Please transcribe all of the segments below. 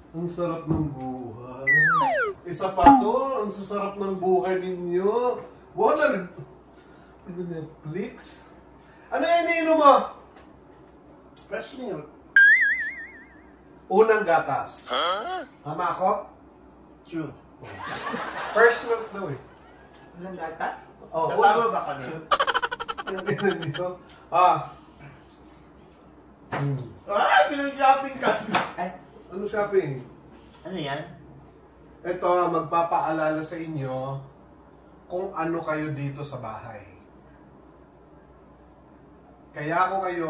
Ang sarap ng buhay. Isa pa to, ang sasarap ng buhay ninyo. Wala, Netflix? Ano yan iniinom mo? Fresh milk. Unang gatas. Tama ako? True. First milk daw eh. Anong gata? Oh, Tatawa ba kami? Ang ganun dito. Ah. Ay, pinag-shopping ka! Ay, Ano shopping? ano yan? Ito, magpapaalala sa inyo kung ano kayo dito sa bahay. Kaya ako kayo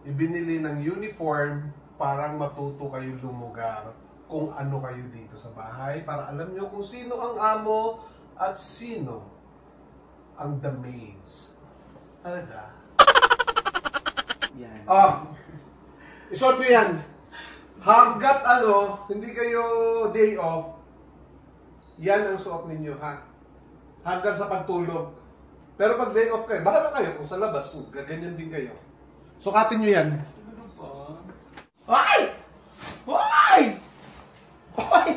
ibinili ng uniform para matuto kayo lumugar kung ano kayo dito sa bahay para alam nyo kung sino ang amo at sino ang the maids. Talaga? Yan. Isuot nyo yan. Hanggat hindi kayo day off, yan ang suot ninyo, ha? Hanggang sa pagtulog. Pero pag day off kayo, bahala kayo kung sa labas, gaganyan din kayo. Sukatin nyo yan. Ay! Ay! Ay!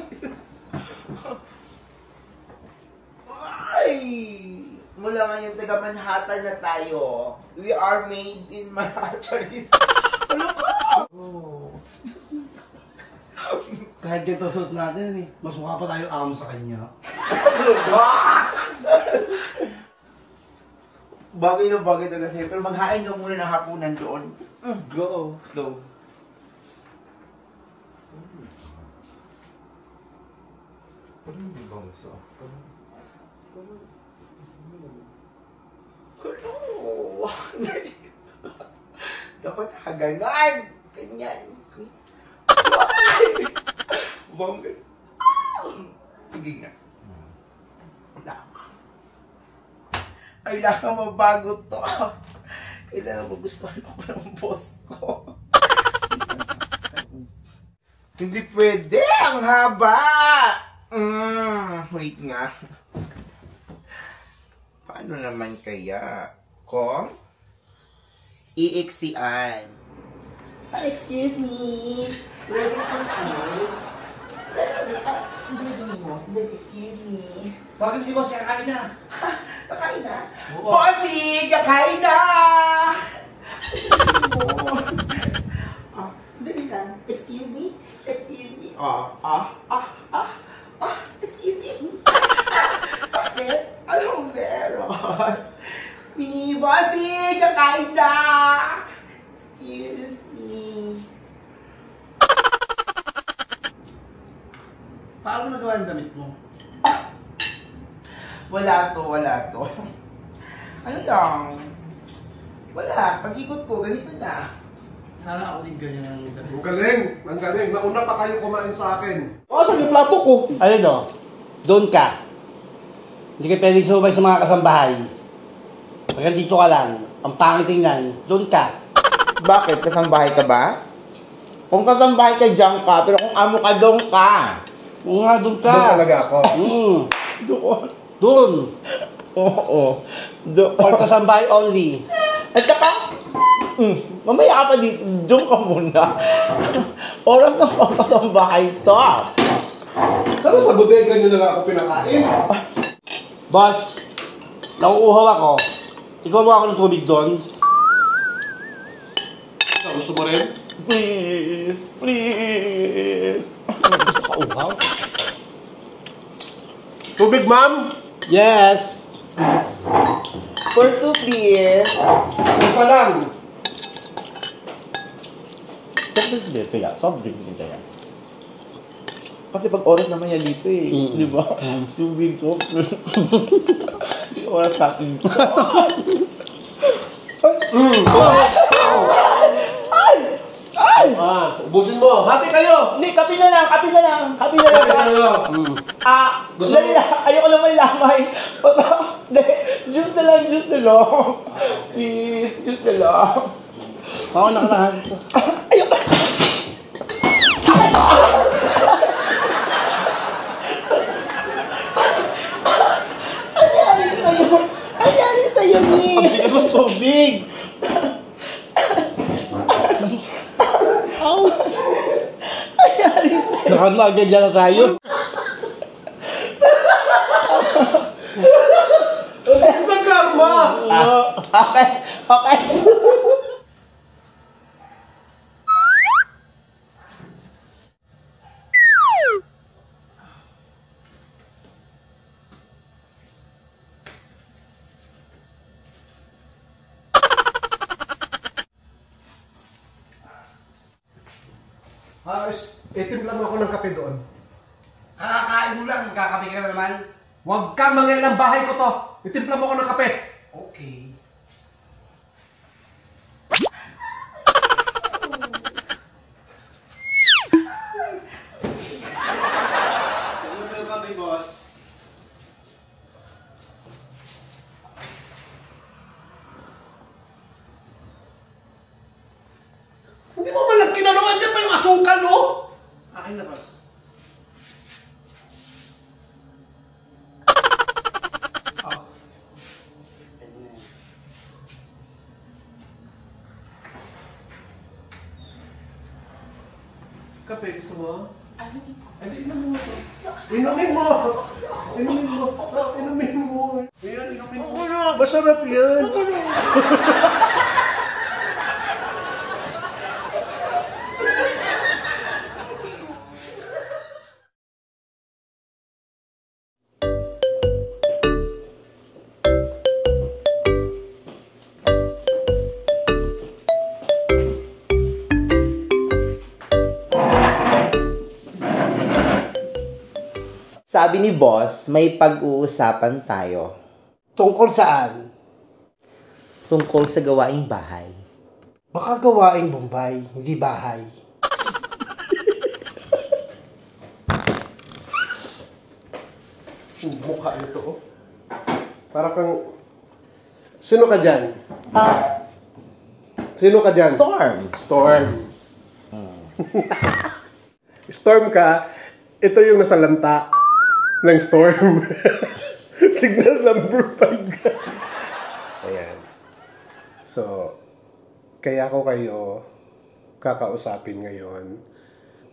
Ay! Mula ngayon taga Manhattan na tayo. We are maids in Manhattan. Ano ba? Oh. Kahit ganito suot natin, mas mukha pa tayo amo sa kanya. Bagay na bagay talaga sa'yo. Pero maghain ka muna ng hapunan doon. Go. Go. Parang hindi ba gusto? Hello! Dapat haganan! Ganyan. Bongga. Sige nga. Kailangan mabago to. Kailangan magustuhan ako ng boss ko. Hindi pwede! Ang haba! Wait nga. Paano naman kaya? Kung iiksian. Excuse me. Ready for food? Excuse me. Sabi si boss, kakain na. Kakain na? Oo. Bossy! Kakain na! Dali lang. Excuse me? Excuse me? Excuse me? Bakit? Anong meron? Me, Bossy! Kakain na! Excuse me. Paano nagawa ang damit mo? Wala to. Ano lang? Wala. Pag-ikot ko, ganito na. Sana ako din ganyan ang damit. Ang galing! Ang galing! Nauna pa kayo kumain sa akin. Saan yung plato ko? Ayun o. Doon ka. Hindi ka pwedeng sumay sa mga kasambahay. Pag dito ka lang, ang pangit tingnan, doon ka. Bakit? Kasambahay ka ba? Kung kasambahay ka, diyan ka. Pero kung amo ka, doon ka. Oo nga, doon ka. Doon talaga ako. Doon. Doon. Oo. Doon. Or kasambahay only. At saka, mamaya ka pa dito. Doon ka muna. Oras na pang kasambahay to. Sana sa bodega nyo na lang ako pinakain. Boss, nauuhaw ako. Ikaw mo ako ng tubig doon. Gusto mo rin? Please. Please. Gusto ka uhaw? Tubig, ma'am? Yes. For two, please. Isa lang. Soft drinks dito yan. Soft drinks dito yan. Kasi pag oras naman yan dito eh. Di ba? Tubig, soft drinks. Di oras natin. Ubusin mo. Hati kayo. Hindi, kape na lang. Kape na lang. Kape na lang. Gusto Dali na. Ayoko na may lamay. Juice na lang. Juice na lang. Please, juice na lang. Ako nakalahan ko. Ayoko. Anyari sa'yo? Anyari sa'yo, Mi? Ang tigas ng tubig. Anyari sa'yo? Karma agad na tayo. Sa karma! Okay, okay. Itimpla mo ako ng kape doon. Kakakain mo lang, kakape ka na naman. Huwag kang mangialam, bahay ko to. Itimpla mo ako ng kape. Okay. Hindi mo malang kinalawan dyan pa yung asukal, no? Akin na, boss. Kape, gusto mo? Ay, inumin mo. Inumin mo. Inumin mo. Inumin mo. Ayan, inumin mo. Masarap yan. Sabi ni boss, may pag-uusapan tayo Tungkol saan? tungkol sa gawaing bahay. Baka gawaing Bombay, hindi bahay. Mukha nito, oh. Para kang... Sino ka dyan? Sino ka dyan? Storm. Storm. Storm ka, ito yung nasa lanta ng storm. Signal number 5 ka. Ayan. So, kaya ko kayo kakausapin ngayon.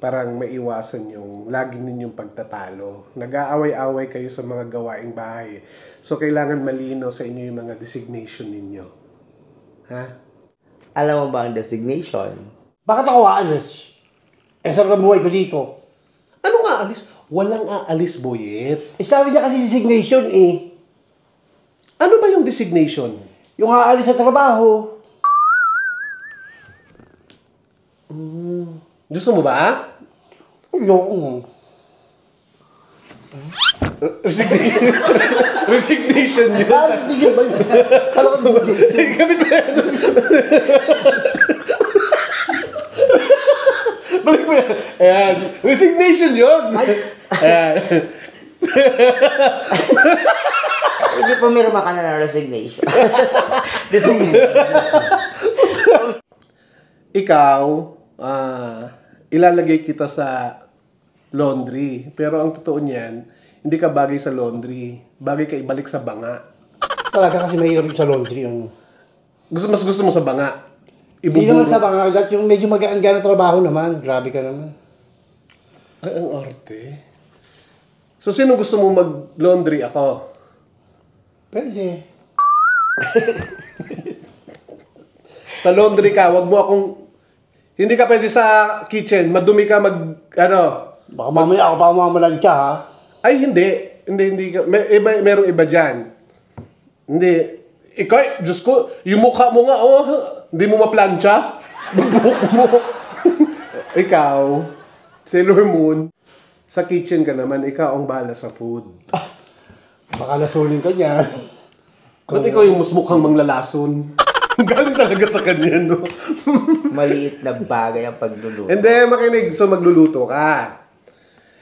Parang maiwasan yung laging ninyong pagtatalo. Nag-aaway-away kayo sa mga gawaing bahay. So, kailangan malino sa inyo yung mga designation ninyo. Ha? Alam mo ba ang designation? Bakit ako aalis? Eh, sarap ng buhay ko dito. Ano nga alis? Walang aalis, Boyet. Eh, sabi niya kasi designation eh. Ano ba yung designation? Yung aalis sa trabaho. Gusto mo ba? Yung. Resignation. Resignation yun. Hindi siya ba? Kala ko designation. Gamit mo yan. Balik mo yan. Ayan. Resignation yun. Ayan. Hindi pumirma ka na ng resignation. Designation. Ikaw, ilalagay kita sa laundry. Pero ang totoo niyan, hindi ka bagay sa laundry. Bagay ka ibalik sa banga. Talaga kasi mahirap yung sa laundry. Yung... Mas gusto mo sa banga. Hindi naman sa banga. Yung medyo magaan-gaan na trabaho naman. Grabe ka naman. Ay, ang arte. So, sino gusto mo mag-laundry? Ako. Pwede. Sa laundry ka, wag mo akong... Hindi ka pwede sa kitchen. Madumi ka Baka mamaya ako pa mamalansya ha. Ay, hindi. Hindi ka. Merong iba dyan. Hindi. Ikaw, Diyos ko, yung mukha mo nga, oh, hindi mo maplansya. Bubuhok mo. Ikaw, Sailor Moon, sa kitchen ka naman, ikaw ang bahala sa food. Baka nasuling ka niyan. Ba't ikaw yung mas mukhang manglalason? Galing talaga sa kanya, no? Maliit na bagay ang pagluluto. And then, makinig. So, magluluto ka.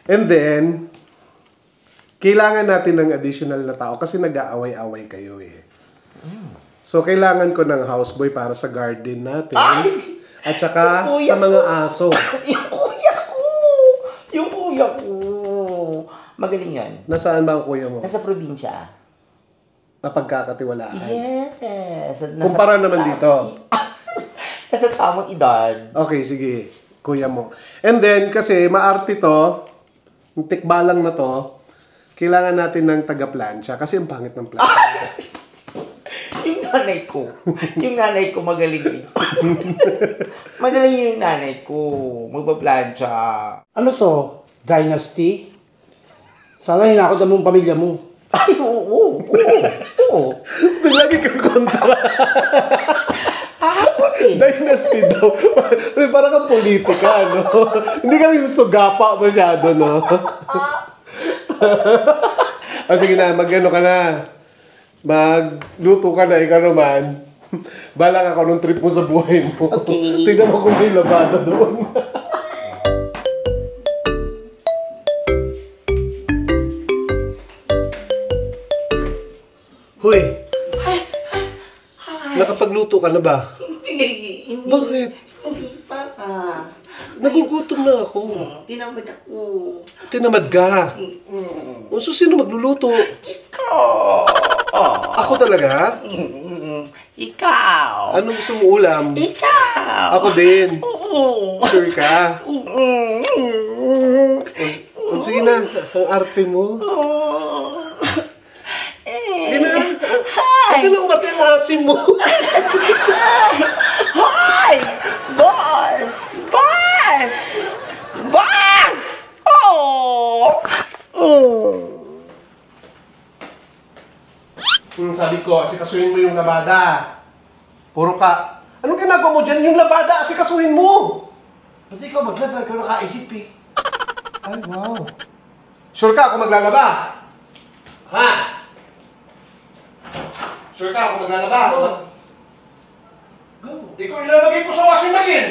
And then, kailangan natin ng additional na tao kasi nag-aaway-away kayo eh. So, kailangan ko ng houseboy para sa garden natin. At saka sa mga aso. Yung kuya ko! Yung kuya ko! Magaling yan. Nasaan ba ang kuya mo? Nasa probinsya. Napagkakatiwalaan. Yes. Kumpara naman dito. Nasa tamang edad. Okay, sige. kuya mo. And then, kasi maarte to, yung tikbalang na to, kailangan natin ng taga-plancha kasi ang pangit ng plancha. Yung nanay ko magaling din. Magaling yung nanay ko. Magpa-plancha. Ano to? Dynasty? Sana hinakot na mong pamilya mo. Ay, oo. Lagi kang kontra. Okay. Dynasty daw. Parang kang politika, no? Hindi ka rin sugapa masyado, no? Sige na, mag-ano ka na. Magluto ka na, ikaw naman. Balang ako nung trip mo sa buhay mo. Okay. Tingnan mo kung may labada doon. Hoy! Nakapagluto ka na ba? Hindi. Bakit? Hindi pa. Nagugutom na ako. Tinamad ako. Tinamad ka. O, so sino magluluto? Ikaw. Ako talaga? Ikaw. Anong gusto mo ulam? Ikaw. Ako din. Oo. Sure ka? O, sige na. Ang arte mo. Sige na. Sige na, umarte ang asim mo. Hi! Boss! Boss! Boss! Oh! Sabi ko, asikasuhin mo yung labada. Puro ka. Anong ginagawa mo dyan? Yung labada, asikasuhin mo. Pati ikaw maglaba, ikaw nakaisip eh. Ay, wow. Sure ka ako maglalaba? Ha? Sure ka ako maglalaba? Go. Ikaw ilalagay ko sa washing machine.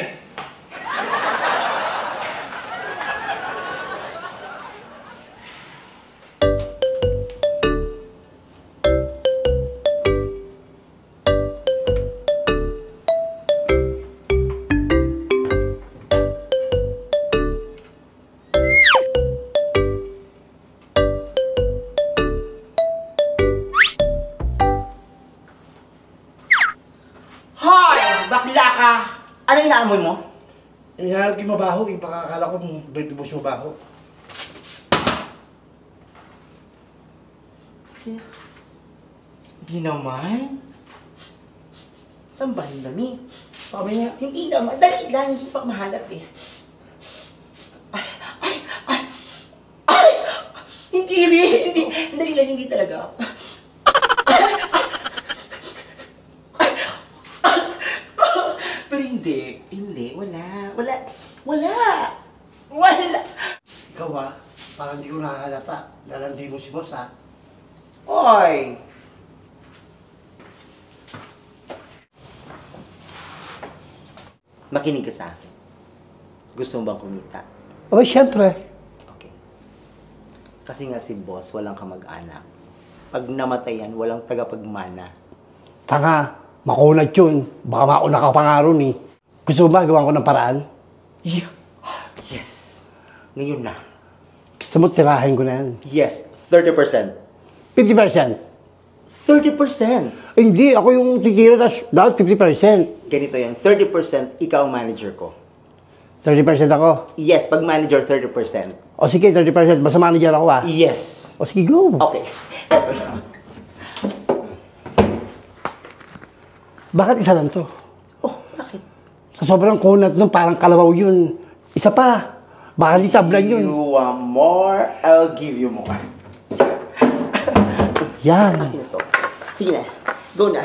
Hoy! Bakla ka! Ano yung naamoy mo? Iniharap yung mabaho eh. Baka akala ko birthday boss yung mabaho. Hindi naman. Saan ba yung dami? Sabi niya, Hindi naman. Dali lang. Hindi pa mahanap eh. Ay! Hindi rin. Hindi. Dali lang. Hindi talaga. Pero hindi. Hindi. Wala. ikaw ah, parang hindi ko nakahalata. Lalandi mo si boss ah. Oy! Makinig ka sa akin. Gusto mo bang kumita? Oh, syempre. Okay. Kasi nga si boss, walang kamag-anak. Pag namatayan, walang tagapagmana. Tanga, makunat yun. Baka mauna ka pa nga ron eh. Gusto mo ba gawan ko ng paraan? Yeah. Yes. Ngayon na. Gusto mo tirahin ko na yan. Yes. 30%. 50%. 30%. Eh, hindi, ako yung titira dapat 50%. Ganito yan. 30% ikaw ang manager ko. 30% ako. Yes. Pag manager, 30%. O sige, 30%. Basta manager ako ah. Yes. O sige, go. Okay. Bakit isa lang to? Oh, bakit? Sa sobrang kunat nun, parang kalabaw yun. Isa pa. Baka di tablan yun. You want more? I'll give you more. Yan. Sa akin na to. Sige na. Go na.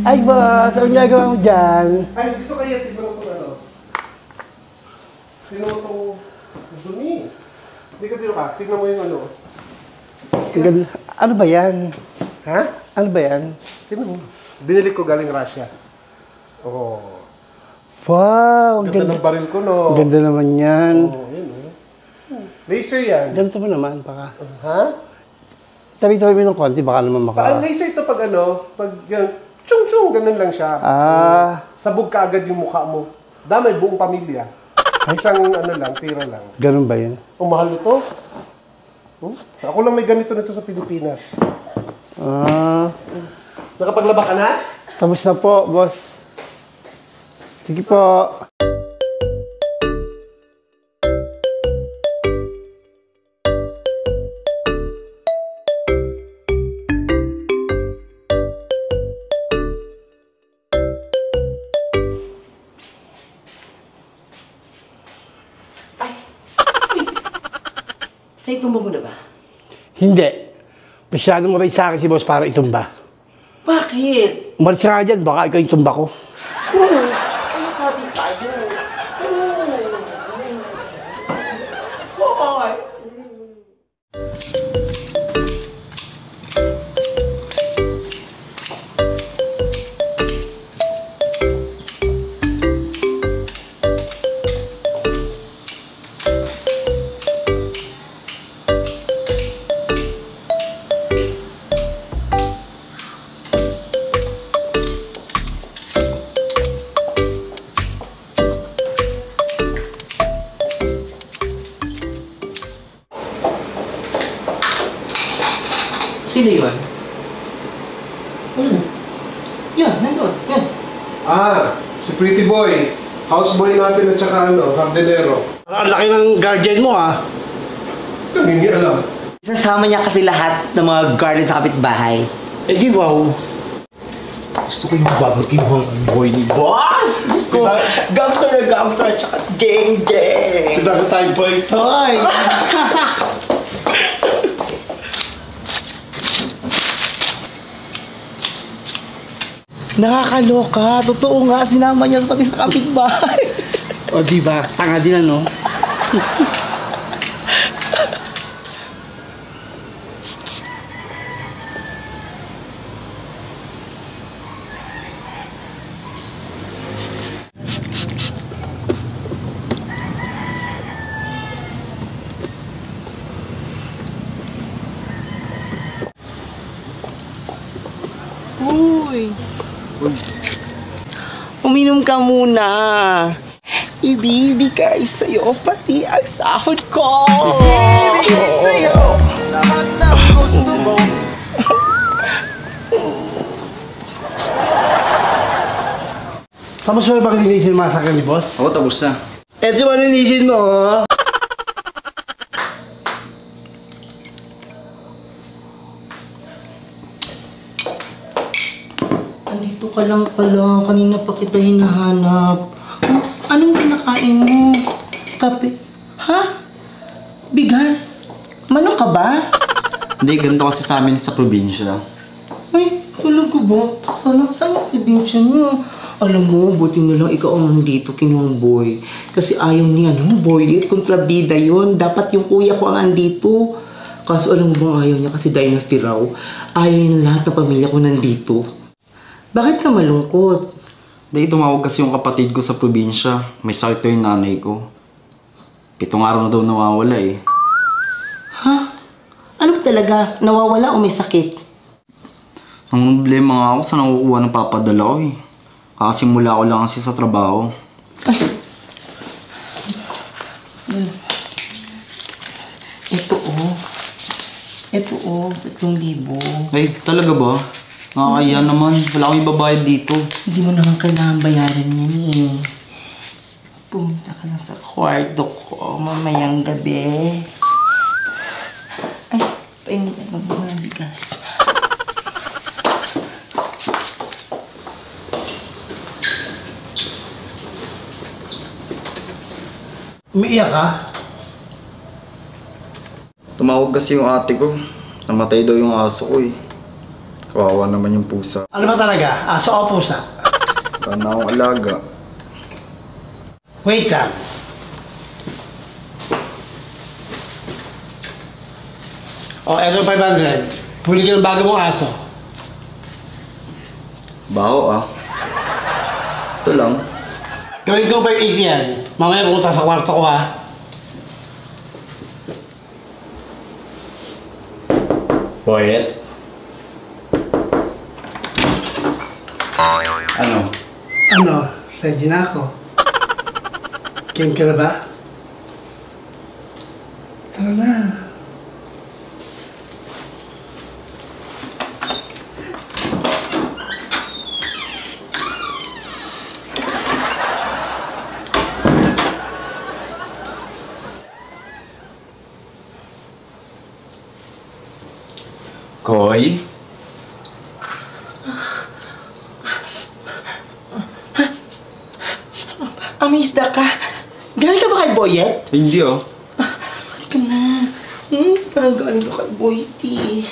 Ay, boss. Anong ginagawa mo dyan? Ay, dito kaya tignan mo kung ano. Tignan mo itong dumi. Hindi ka dito ka. Tignan mo yung ano. Ang ganda. Ano ba yan? Ha? Ano ba yan? Tignan mo. Binili ko galing Russia. Oh. Wow, ang Ganda ganda. ng baril ko, no? Ang ganda naman yan. Oh, yun, oh. Laser yan. Ganito mo naman, baka. Ha? Tabi-tabi mo ng konti, baka naman Paano maka... laser ito pag ano? Pag yan, Chung-chung, ganun lang siya. Sabog ka agad yung mukha mo. Damay buong pamilya. Isang ano lang, tira lang. Ganun ba yun? Mahal nito. Ako lang may ganito nito sa Pilipinas. Nakapaglaba ka na? Tapos na po, boss. Sige po. Naitumba mo na ba? Hindi. Masyadong mabait sa akin si boss para itumba. Bakit? Umalis ka nga dyan, baka ikaw yung tumba ko. Ano pati tayo? Okay. Sino yun? Yun, nandun. Yun. Si Pretty Boy. Houseboy natin at saka hardinero. Ang laki ng guardian mo, Hindi alam. Sasama niya kasi lahat ng mga garden sa kapitbahay. Eh di wow. Gusto ko yung babagay yung boy ni Boss! Gusto ko, gangster na gangster at saka gang-gang. Sinabi tayo boy toy. Nakakaloka. Totoo nga, sinama niya pati sa kapitbahay. O diba, tanga din ano? Uy! Uminom ka muna. Ibibigay sa'yo pati ang sahod ko. Ibibigay sa'yo lahat ng gusto mo. Tapos mo bang linisin yung masakyan ni boss? Oo, tapos na. Eto ba linisin mo, Andito ka lang pala. Kanina pa kita hinahanap. Anong kinakain mo? Kape? Ha? Bigas? Manok ka ba? Hindi, ganito kasi sa amin sa probinsya. Ay, tulog ko ba? Saan yung probinsya niyo? Alam mo, buti na lang ikaw ang nandito, Kinuang Boy. Kasi ayaw niya, boy, kontrabida yun. Dapat yung kuya ko ang andito. Kaso alam mo bang ayaw niya kasi dynasty raw. Ayaw niya na lahat ng pamilya ko nandito. Bakit ka malungkot? Dahil tumawag kasi yung kapatid ko sa probinsya. May sakit yung nanay ko. 7 araw na daw nawawala eh. Ha? Ano ba talaga? Nawawala o may sakit? Ang problema nga ako sa nakukuha ng papadala ko eh. Kakasimula ko lang kasi sa trabaho. Ay. Ito oh. Ito oh, 3,000. Ay, talaga ba? Nakakaya naman. Wala akong ibabayad dito. Hindi mo naman kailangan bayaran yan eh. Pumunta ka lang sa kwarto ko mamayang gabi. Ay, paingin na mag ng bigas. Umiiyak ka? Tumawag kasi yung ate ko. Namatay daw yung aso ko eh. Kawawa naman yung pusa. Ano ba talaga? Aso o pusa? Wala na akong alaga. Wait lang. O, eto 500. Puli ka ng bago mong aso. Baho ah. Ito lang. Gawin ko 580 yan. Mamaya pumunta sa kwarto ko ha. Boyet? Ano? Ano? Ready na ako. Game ka na ba? Tara na. Koy? Amisda ka. Galing ka ba kay Boyet? Hindi oh. Halika na. Parang galing ka kay Boyet eh.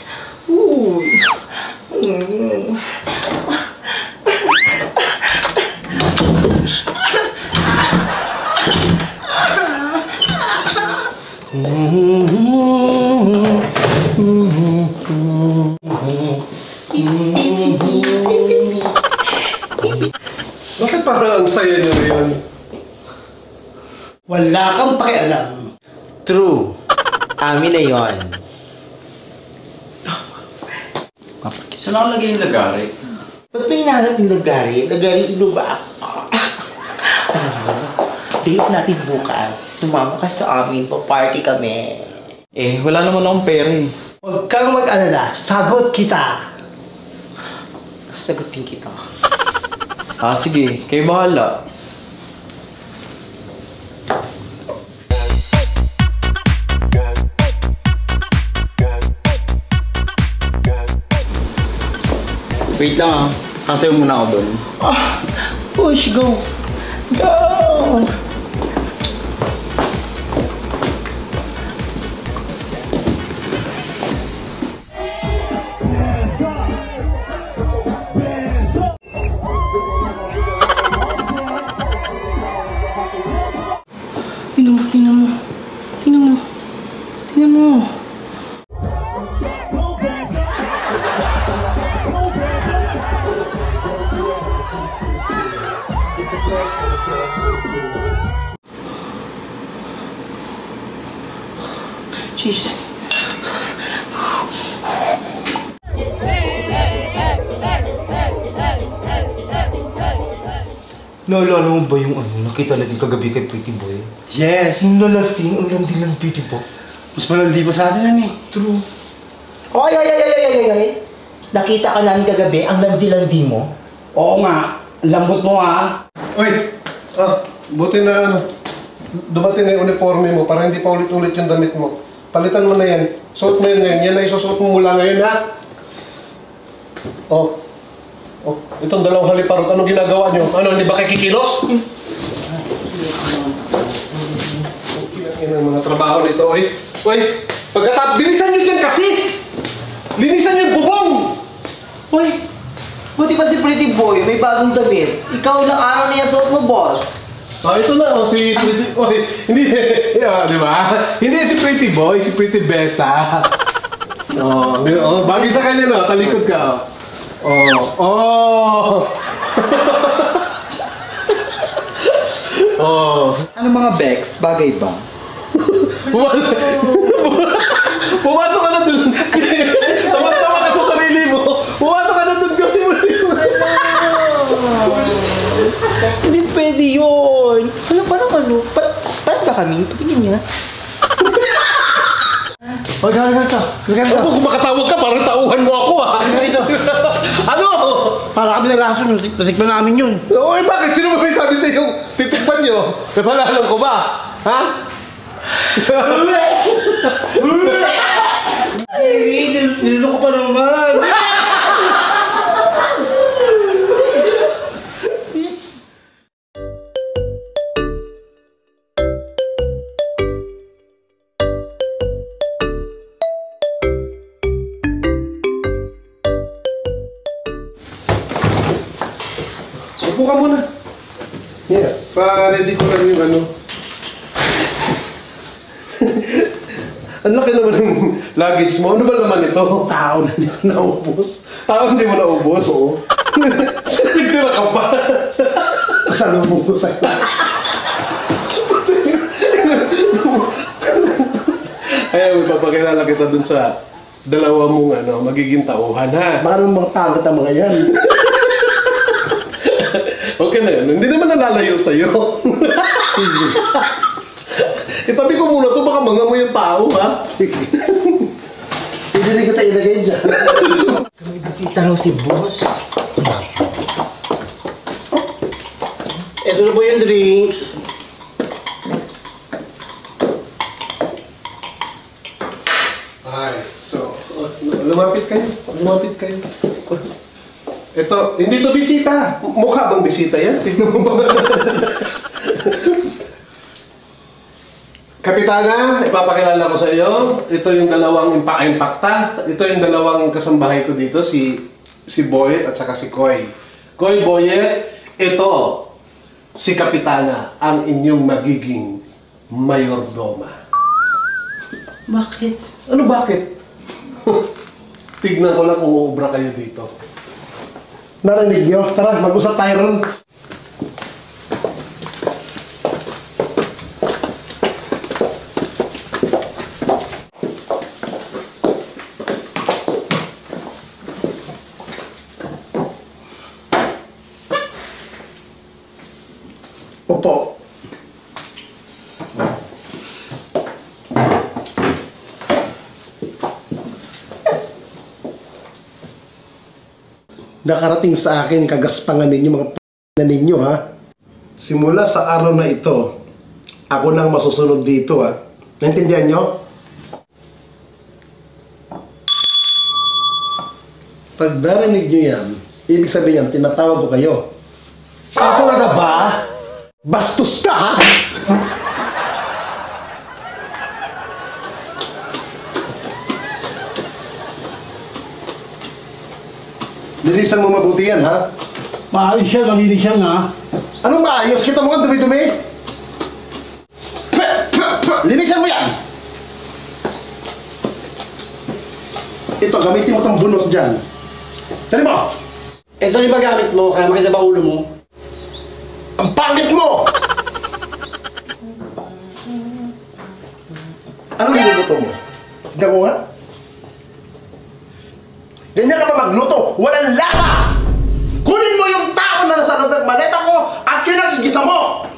Uy. Bakit parang ang saya niyo ngayon? Wala kang pakialam. True. Amin na yon. Saan nakalagay yung lagari? Ba't may hinahanap yung lagari? Lagari ino ba? Date natin bukas. Sumama ka sa amin. Pa-party kami. Eh, wala naman akong pera eh. Huwag kang mag-alala. Sagot kita. Sagutin kita. Ah, sige. Kayo bahala. Wait lang ah. Sasayaw muna ako doon. Push, go. Go! Tingnan mo. Tingnan mo. Tingnan mo. Jeez. Naalala mo ba yung nakita natin kagabi kay Pretty Boy? Yes. Yung nalasing, ang landi-landi, diba? Mas malandi pa sa atin yan eh. True. Ay! Nakita ka namin kagabi, ang landi-landi mo? Oo nga. Lambot mo ha. Uy! Buti na dumating na yung uniforme mo para hindi pa ulit-ulit yung damit mo. Palitan mo na yan. Suot mo yan ngayon. Yan na isusuot mo mula ngayon, ha? Itong dalawang haliparot, anong ginagawa nyo? Ano, hindi ba kayo kikilos? Yan ang mga trabaho nito, oy. Uy, bilisan nyo dyan kasi! Linisan yung bubong! Uy! Buti pa si Pretty Boy, may bagong damit. Ikaw ilang araw niya suot mo, boss. Ito na, si Pretty Boy. Hindi, di ba? Hindi si Pretty Boy, si Pretty Besa. Bagay sa kanya, no? Talikod ka, Ano mga Bex? Bagay ba? Pumasok ka na dun. Tama-tama ka sa sarili mo. Pumasok ka na dun. Gawin mo na yun. Hindi pwede yun. Parang Paras ba kami? Patingin niya. O, ganito. Kung makatawag ka, parang tauhan mo ako, ha? Ano? Para kami nag-rason. Natikman namin yun. Oy, bakit? Sino ba may sabi sa iyo? Titikman nyo? Kasalanan ko ba? Ha? Ay, nilunok ko pa naman. Upo ka muna. Yes. Pa-ready ko lang yung ano. Ang laki naman ng luggage mo. Ano ba naman ito? Tao na hindi ko naubos. Hindi mo naubos? Oo. Nagtira ka pa. Kasalubong ko sa'yo. Ay, may papakilala kita dun sa dalawa mong magiging tauhan, ha? Parang mga tagat ang mga yan. Okay na yan. Hindi naman nalalayo sa'yo. Sige. Itabi ko muna to, baka mga mo yung tao, ha? Sige. Hindi rin kita ilagay dyan. May bisita raw si boss. Ito na po yung drinks. Ay, so, lumapit kayo. Lumapit kayo. Ito, hindi to bisita. Mukha bang bisita yan? Tingnan mo ba? Kapitana, ipapakilala ko sa iyo. Ito yung dalawang impakta. Ito yung dalawang kasambahay ko dito, si Boyet at saka si Koy. Koy, Boyet, ito, si Kapitana, ang inyong magiging mayordoma. Bakit? Ano bakit? Tignan ko lang kung uubra kayo dito. Narinig nyo? Tara, mag-usap tayo ron. Opo. Nakarating sa akin kagaspangan ninyo mga na ninyo ha. Simula sa araw na ito, ako nang masusunod dito ha. Naintindihan nyo? Pag narinig nyo yan, ibig sabihin yan, tinatawag ko kayo. Talaga ba? Bastos ka ha? Lilisan mo mabuti yan, ha? Maayos siya, malinis siya nga. Anong maayos? Kita mo nga dumi-dumi? Linisan mo yan! Ito, gamitin mo itong bunot dyan. Dali mo! Ito rin ba gamit mo? Kaya makita ba ulo mo? Ang pangit mo! Ano niluluto mo? Tignan mo nga? Ganyan ka ba magluto? Walang lasa! Kunin mo yung tao na nasa loob ng maleta ko at yun ang igisa mo!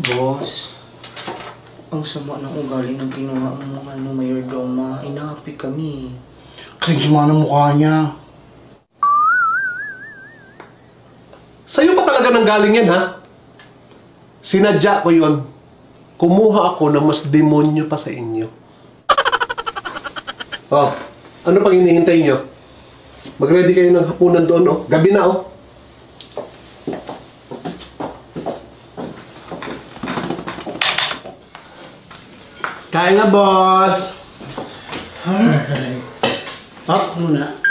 Boss, ang sama ng ugali ng ginawa mo ng mayordoma. Inapi kami. Kasi sama ng mukha niya. Sa'yo pa talaga nang galing yan, ha? Sinadya ko yun. Kumuha ako ng mas demonyo pa sa inyo. Oh, ano pang hinihintay nyo? Mag-ready kayo ng hapunan doon, oh. Gabi na, oh. Kain na, boss! Hop muna.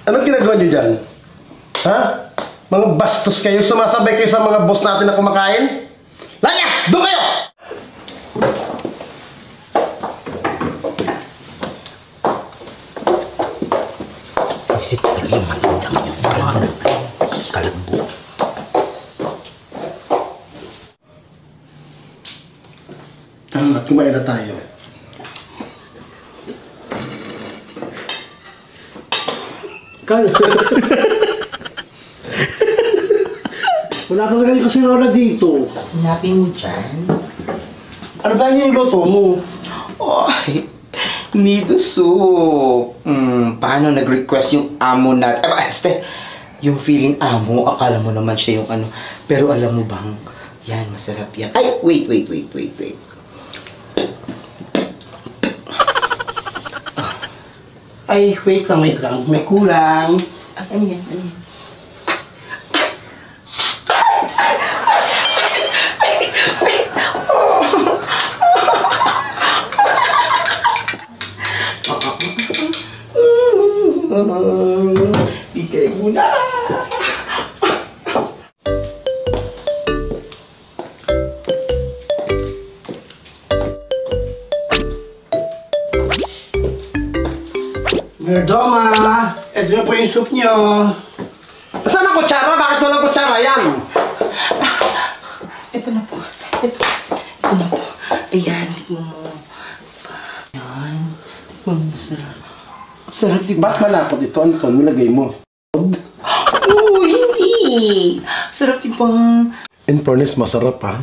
Anong ginagawa niyo dyan? Ha? Mga bastos kayo, sumasabay kayo sa mga boss natin na kumakain? Layas! Doon kayo! Isip ko yung matandang yung kalbo. Tara, kumain na tayo. Kaya. Wala talaga yung kasirola dito. Hanapin mo dyan. Ano ba yung luto mo? Ay, nido soup. Paano nag-request yung amo natin? Yung feeling amo, akala mo naman siya yung ano. Pero alam mo bang, yan, masarap yan. Ay, wait. Ay, wait lang. May kulang. Ano yan? Bigay mo na. Mayordoma! Ito na po yung soup niyo. Saan ang kutsara? Bakit walang kutsara yan? Ito na po. Ito na po. Ayan, tignan mo. Ayan. Tignan mo, sarap. Sarap, di ba? Ba't malapot ito? Ano ito? Nilagay mo? Oo, hindi. Sarap, di ba? In fairness, masarap ha.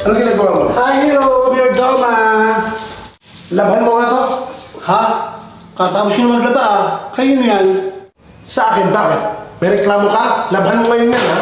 Ano ginagawa mo? Hi, hello, Mirdoma. Laban mo nga to? Ha? Katapos nyo maglaba ah. Kayo na yan. Sa akin, bakit? May reklamo ka? Laban mo ngayon yan ha?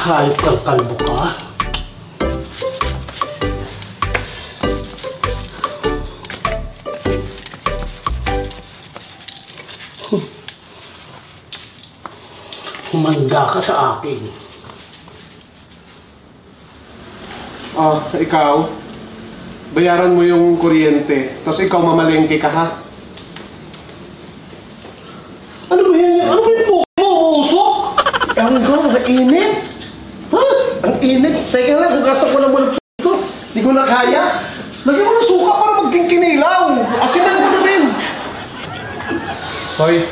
Hayop kang kalbo ka. Humanda ka sa akin. Ah, ikaw? Bayaran mo yung kuryente, tapos ikaw mamalengke ka ha? Ano ba yan? Ano ba yung buhok mo? Uusok? Ewan ko, init. Ha? Ang init. Teka lang, hugasan ko lang muna ng ko. Hindi ko na kaya. Lagyan mo ng suka para maging kinilaw. Asinan mo na rin. Hoy,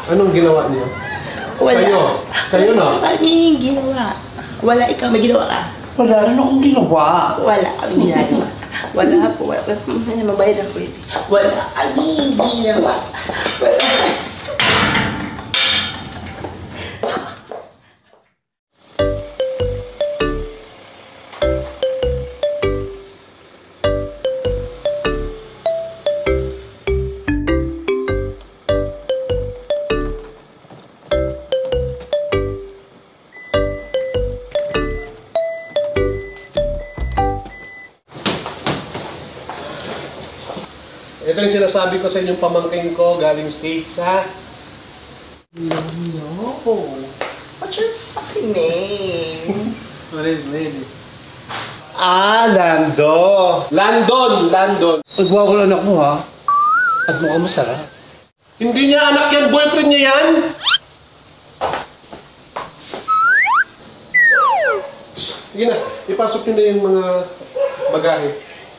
anong ginawa niyo? Wala. Kayo na. Kaming ginawa. Wala, ikaw may ginawa ka. Wala rin akong ginawa. Wala kami ginagawa. Wala po. Mabayad ang kulit. Wala kami ginawa. Wala. Ito yung sinasabi ko sa inyong pamangkin ko galing States, ha? No. What's your fucking name? What is his name? Ah, Lando. Landon! Nagwawala anak mo ha. At mukhang masarap. Hindi niya anak yan, boyfriend niya yan! Sige na, ipasok niyo na yung mga bagahe.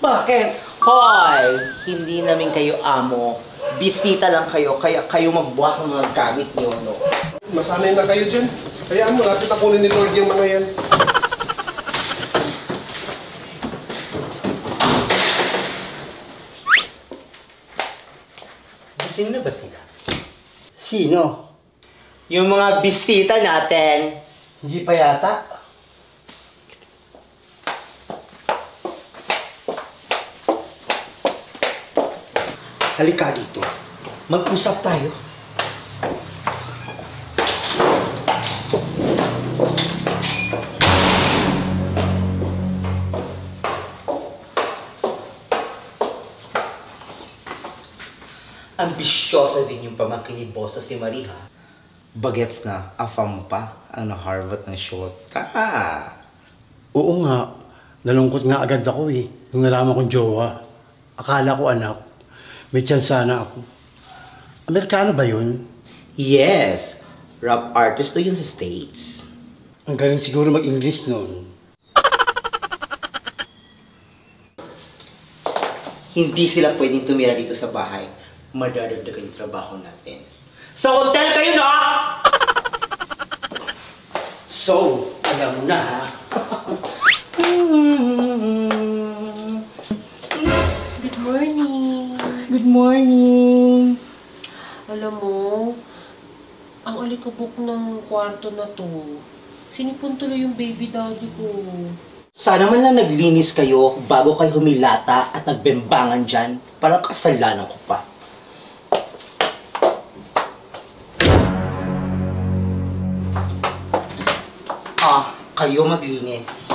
Bakit? Hoy! Hindi namin kayo amo. Bisita lang kayo, kaya kayo magbuhat ng mga gamit niyo, no? Masanay na kayo dyan. Hayaan mo, natin takunin ni Lord yung mga yan. Gising na ba sila? Sino? Yung mga bisita natin. Hindi pa yata. Halika dito. Mag-usap tayo. Ambisyosa din yung pamangkin ni Boss si Maria. Bagets na, afam pa ang na-Harvard ng shota. Oo nga. Nalungkot nga agad ako eh. Nung nalaman kong jowa. Akala ko anak. May chance sana ako. Amerikano ba yun? Yes, rap artist to yun sa States. Ang galing siguro mag-English noon. Hindi sila pwedeng tumira dito sa bahay. Madadagdagan yung trabaho natin. Sa hotel kayo, no? So, Alam mo na ha. Good morning. Good morning. Alam mo, ang alikabok ng kwarto na to, sinipon tuloy yung baby daddy ko. Sana man lang naglinis kayo bago kayo humilata at nagbembangan dyan. Parang kasalanan ko pa. Kayo maglinis.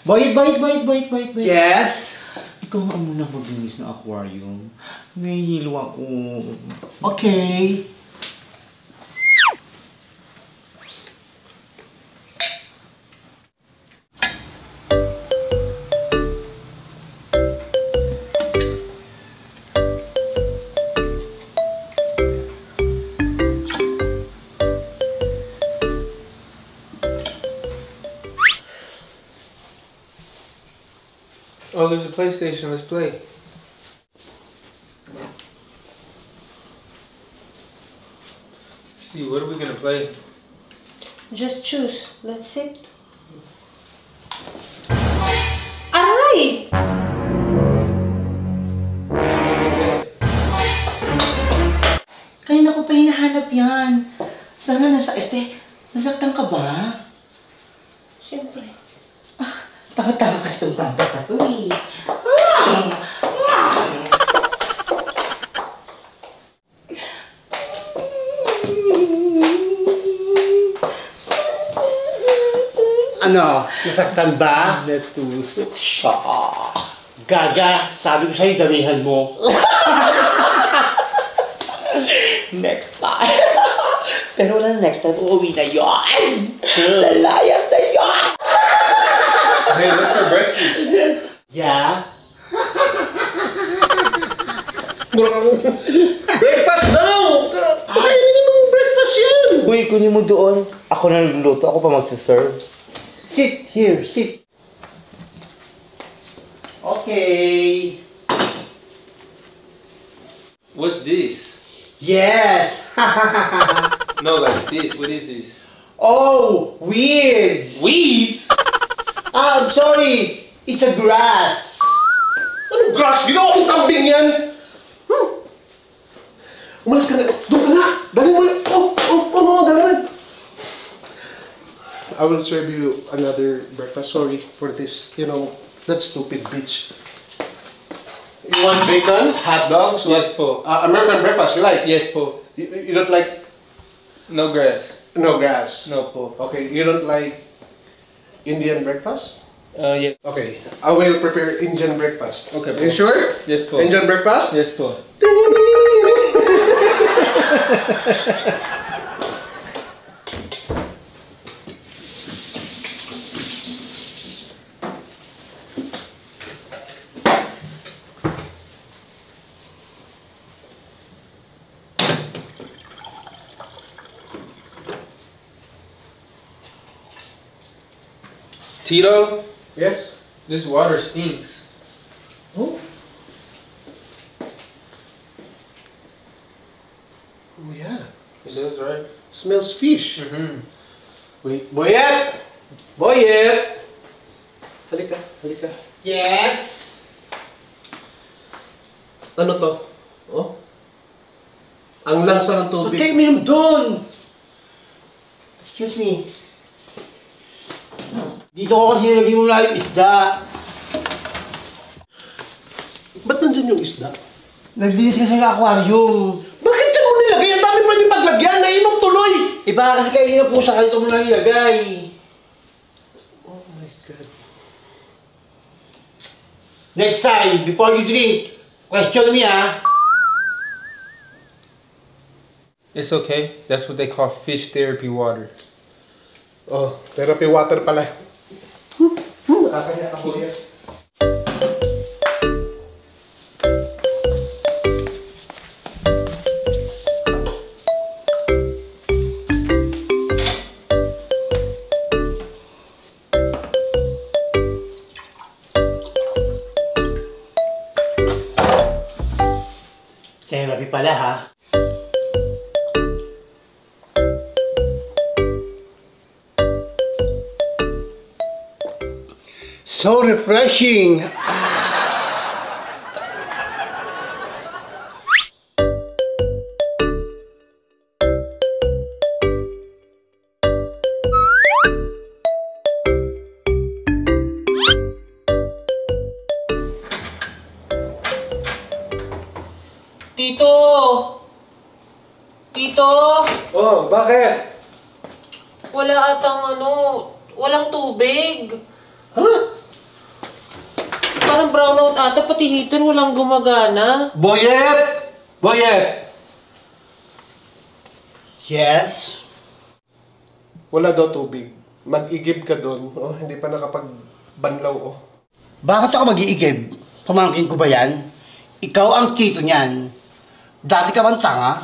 Boy. Yes? Ikaw nga muna maglinis ng aquarium. Nahihilo ako. Okay. Oh, there's a PlayStation. Let's play. See, what are we gonna play? Just choose. Let's sit. Aray! Kanina ko pa hinahanap yan. Sana nasaktan ka ba? Siyempre. Tama-tama kasi itong tampas na ito eh. Ano? Nasaktan ba? Natusok siya. Gaga, sabi ko sa'yo, damihan mo. Next time. Pero wala na next time, uuwi na yun. Lalayas na yun. Hey, what's for breakfast? Yeah? Breakfast now! Kainin mo breakfast yan! Uy, kunin mo doon. Ako na nagluluto, ako pa magsaserve. Sit here, sit. Okay. What's this? Yes. No, like this. What is this? Oh, weeds. Weeds? I'm sorry. It's a grass. Anong grass? Ginawa kong kambing yan! Umalis ka na. Doon ka na! Dali mo yun! Dali mo yun! I will serve you another breakfast. Sorry for this. You know, that stupid bitch. You want bacon? Hot dogs? Yes, po. American breakfast, you like? Yes, po. You don't like No grass. no grass? No, po. Okay, you don't like Indian breakfast? Yes. Okay, I will prepare Indian breakfast. Okay, You po. sure? Yes, po. Indian breakfast? Yes, po. Tito, Yes? this water stinks. Oh? Oh yeah. It does, right? Smells fish. Mm-hmm. Wait, Boyet! Boyet! Halika, halika. Yes. Ano to? Oh? Ang lansa ng tubig. Okay, uminom doon. Excuse me. Dito ko kasi nilagay mo na yung isda. Ba't nandyan yung isda? Naglinis kasi ng aquarium. Bakit dyan mo nilagay? Ang dami pwedeng paglagyan. Nainom tuloy! Iba kasi kayo na pusa ka dito mo na nilagay. Oh my God. Next time, before you drink, question me ah. It's okay. That's what they call fish therapy water. Oh, therapy water pala. Nakakaya ka, Boyet. Therapy pala ha. So refreshing. Tito! Tito! Oh, bakit? Wala atang walang tubig. Ha? Parang brownout ata, pati heater walang gumagana. Boyet! Boyet! Yes? Wala daw tubig. Mag-igib ka doon. Oh, hindi pa nakapag-banlaw, oh. Bakit ako mag-iigib? Pamangkin ko ba yan? Ikaw ang tito niyan. Dati ka bang tanga?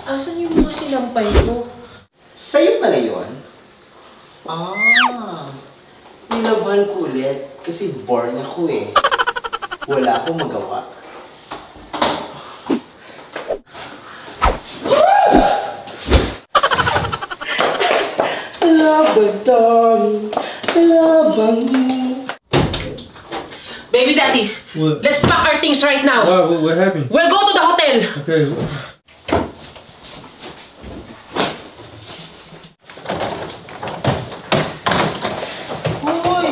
Asan yung mga sinampay ko? Sa'yo pala yun? Nilaban ko ulit kasi born ako eh. Wala akong magawa. Baby daddy, What? let's pack our things right now. What happened? We'll go to the hotel. Okay. Hoy!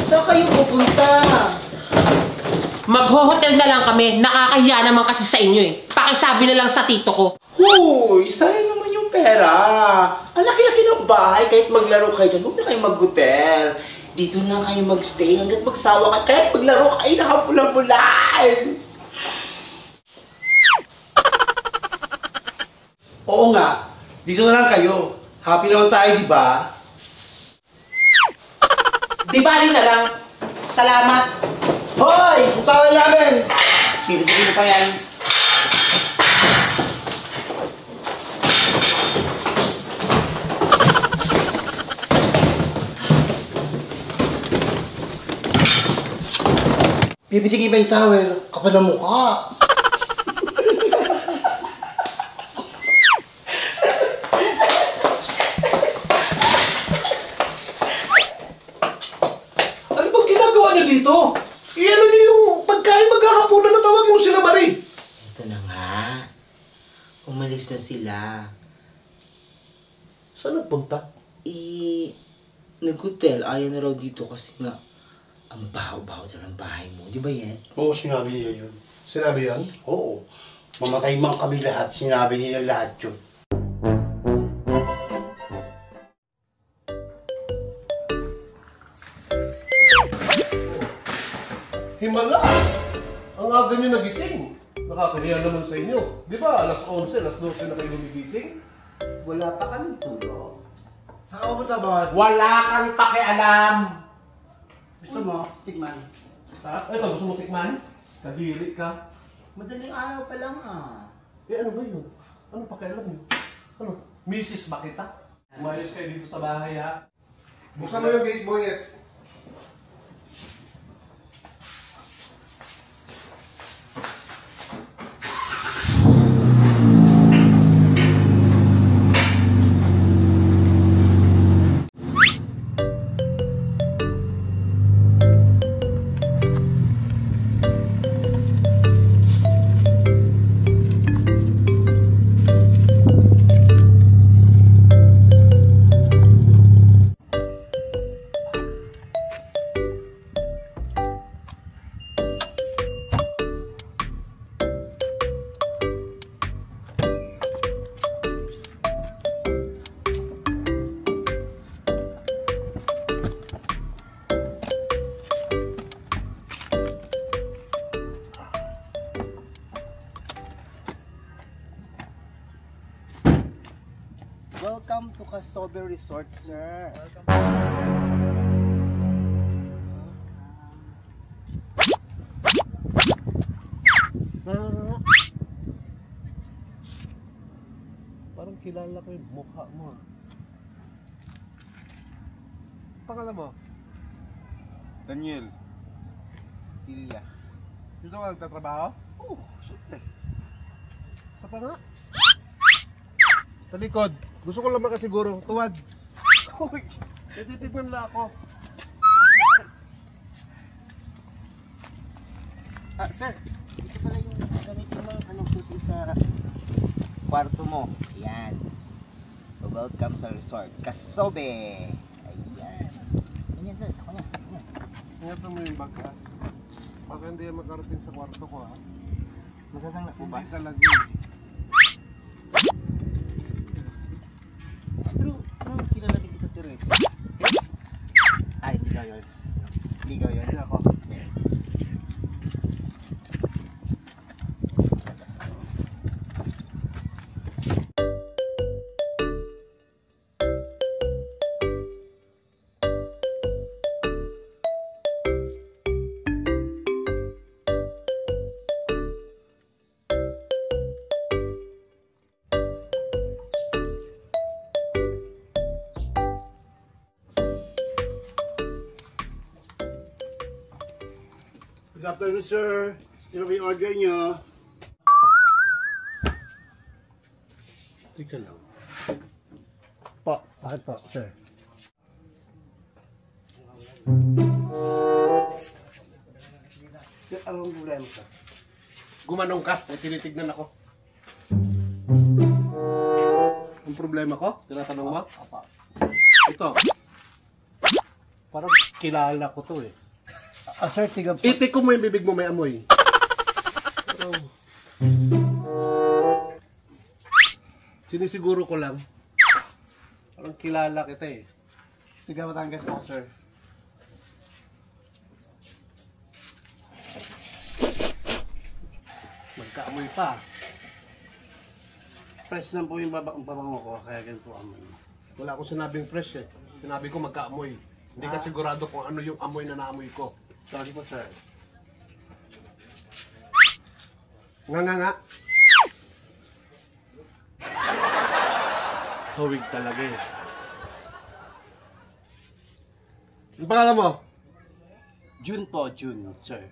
Saan kayo pupunta? Magho-hotel na lang kami. Nakakahiya naman kasi sa inyo eh. Pakisabi na lang sa tito ko. Hoy! Sayang naman yung pera. Ang laki-laki ng bahay. Kahit maglaro kayo dyan, huwag na kayo mag-hotel. Dito na kayo magstay hanggat magsawa ka. Kahit maglaro kayo nakapulang-bulan. Oo nga. Dito na lang kayo. Happy naman tayo, di ba? Di bali na lang. Salamat. Hoy! Utawan namin! Sige pa yan. Bibitigin ba yung towel? Kapal ng mukha. Ano bang ginagawa niyo dito? Iyan niyo yung pagkain maghahaponan na tawagin mo sila, Marie. Ito na nga. Umalis na sila. Saan nagpunta? Nag-hotel. Ayaw na raw dito kasi nga ang baho-baho na ng bahay mo. Di ba yan? Oo, sinabi niya yun. Sinabi yan? Oo. Mamatay man kami lahat, sinabi nila lahat yun. Himala! Ang aga niyo nagising. Nakakahiya naman sa inyo. Di ba, alas 11, alas 12 na kayo gumigising? Wala pa kami tulog. Saan ka punta ba? Wala kang pakialam! Gusto mo? Tikman. Ha? Ito, gusto mo tikman? Kadiri ka. Madaling araw pa lang Eh, ano ba yun? Ano pakialam yun? Ano? Mrs. ba kita? Umayos kayo dito sa bahay, ha? Buksan mo yung gate, Boyet. Welcome to Casobe Resort, sir. Parang kilala ko yung mukha mo. Pangalan mo? Daniel. Ilya. Dito ka nagtatrabaho? Oo, syempre. Sa pa nga. Sa likod. Gusto ko lang makasiguro. Tuwad. Uy, natitignan lang ako. Sir, ito pala yung gamitin mo anong susi sa kwarto mo. Ayan. So, welcome sa resort. Kasobe! Ayan. Ganyan, sir. Ako na. Ayan. Ingatan mo yung bag ha. Baka hindi yan makarating sa kwarto ko ha. Masasangla po ba? Hindi talaga eh. Pero, parang kilala din kita, sir. Ay, hindi ka yun. Hindi ka yun. Hindi ako. Good afternoon, sir. Sino ba yung order nyo? Tika lang. Po, bakit po, sir? Sir, anong problema ka? Gumanong ka. May tinitignan ako. Ang problema ko? Tinatanong mo? Ito. Parang kilala ko to eh. Sir, tigap po. Itik ko mo yung bibig mo, may amoy. Sinisiguro ko lang. Parang kilala kita eh. Tiga Batangas po, sir. Magkaamoy pa. Fresh lang po yung babango ko, kaya ganito amoy. Wala akong sinabing fresh eh. Sinabi ko magkaamoy. Hindi ka sigurado kung ano yung amoy na naamoy ko. Sorry po, sir. Nga. Hawig talaga eh. Ang pangalan mo? June po, June, sir.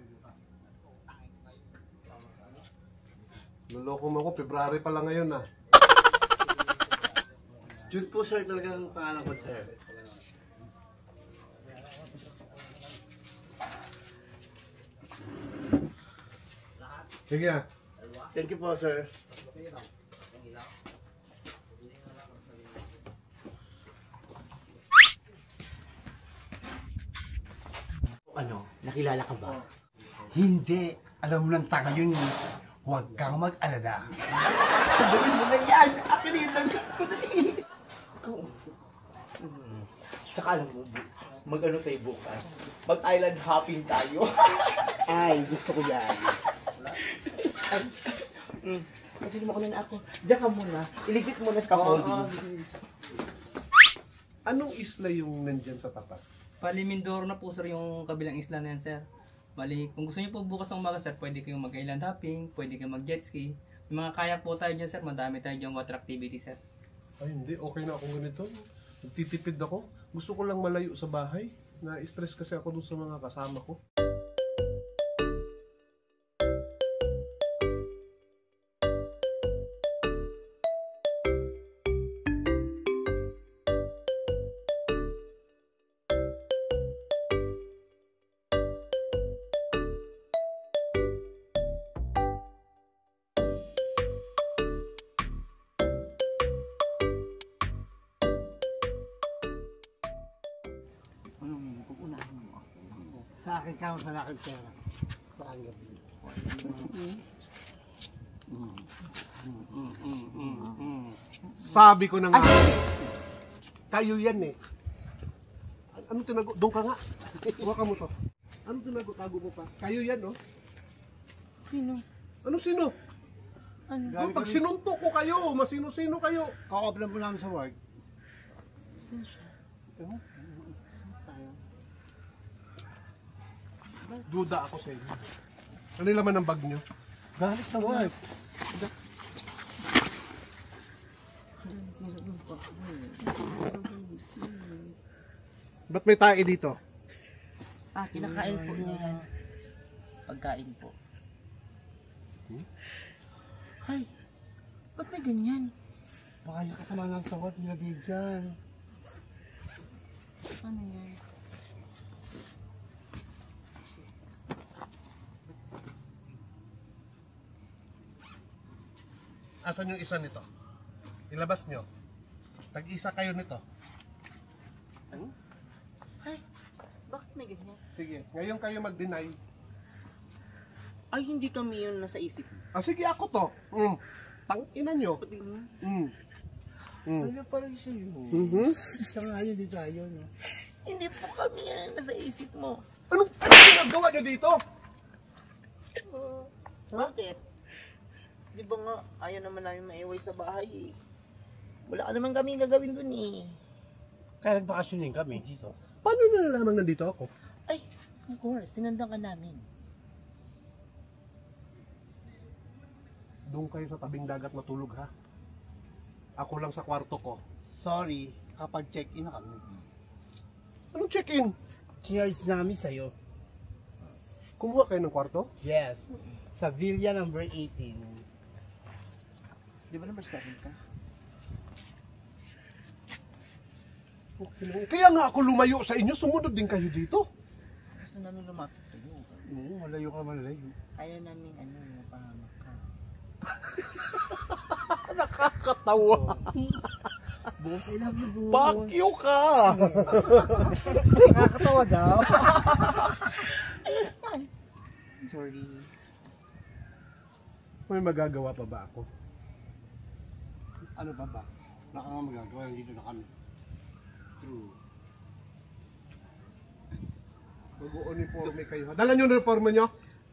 Luloko mo ako, February pa lang ngayon ah. June po, sir, talagang pangalan ko, sir. Sige ah. Thank you po, sir. Ano, nakilala ka ba? Hindi. Alam mo lang tanga yun eh. Huwag kang mag-alala. Sabihin mo na yan! Akin yun lang ko na Tsaka alam mo, mag-ano tayo bukas? Mag-island hopping tayo. Ay, gusto ko yan. Kasi mo ko na ako. Diyan ka muna. Iligit mo na scaffolding. Anong isla yung nandyan sa tapat? Bali, Mindoro na po sir yung kabilang isla na yan sir. Bali, kung gusto niyo po bukas ng umaga sir, pwede kayong mag-island hopping, pwede kayong mag-jet ski. May mga kaya po tayo dyan sir, madami tayo dyan water activity sir. Ay hindi, okay na akong ganito. Nagtitipid ako. Gusto ko lang malayo sa bahay. Na-stress kasi ako dun sa mga kasama ko. Sa akin ka, sa akin pera. Sa akin gabi. Sabi ko na nga. Kayo yan eh. Ano tinago? Doon ka nga. Huwag mo to. Ano tinago? Tago mo pa. Kayo yan, no? Sino? Ano sino? Ano? Pag sinuntok ko kayo, masino-sino kayo. Kakaplan po namin sa work. Sino siya? Duda ako sa inyo. Ano yung laman ng bag nyo? Galit sa work. Ba't may tae dito? Kinakain po niya yan. Pagkain po. Ay, ba't may ganyan? Baka yung kasama ng sawat nilagay dyan. Ano yan? Asan yung isa nito? Ilabas nyo. Tag-isa kayo nito. Ay, bakit may ganyan? Sige, ngayon kayo mag-deny. Ay, hindi kami yun nasa isip. Sige, ako to. Tang-ina nyo. Ano pala siya yun? Siya nga yun, di tayo, no? Hindi po kami yan nasa isip mo. Anong ginagawa nyo dito? Bakit? Di ba nga, ayaw naman namin maiway sa bahay eh. Wala ka naman kami gagawin dun eh. Kaya nagbakasyonin kami dito. Paano nyo nalamang nandito ako? Ay, of course, sinundan ka namin. Doon kayo sa tabing dagat matulog ha. Ako lang sa kwarto ko. Sorry, kapag check-in na kami. Anong check-in? Charge namin sa'yo. Kumuha kayo ng kwarto? Yes. Sa Villa number 18. Di ba number 7 ka? Kaya nga ako lumayo sa inyo, sumunod din kayo dito. Gusto namin lumapit sa'yo. Oo, malayo ka malayo. Ayaw namin mapahamak ka. Nakakatawa. Boss, I love you, boss. Bakyo ka! Nakakatawa daw. Sorry. May magagawa pa ba ako? Ano ba ba? Baka nga magagawa, dito na kami. True. Mag-uniforme kayo. Dala nyo yung uniforme nyo?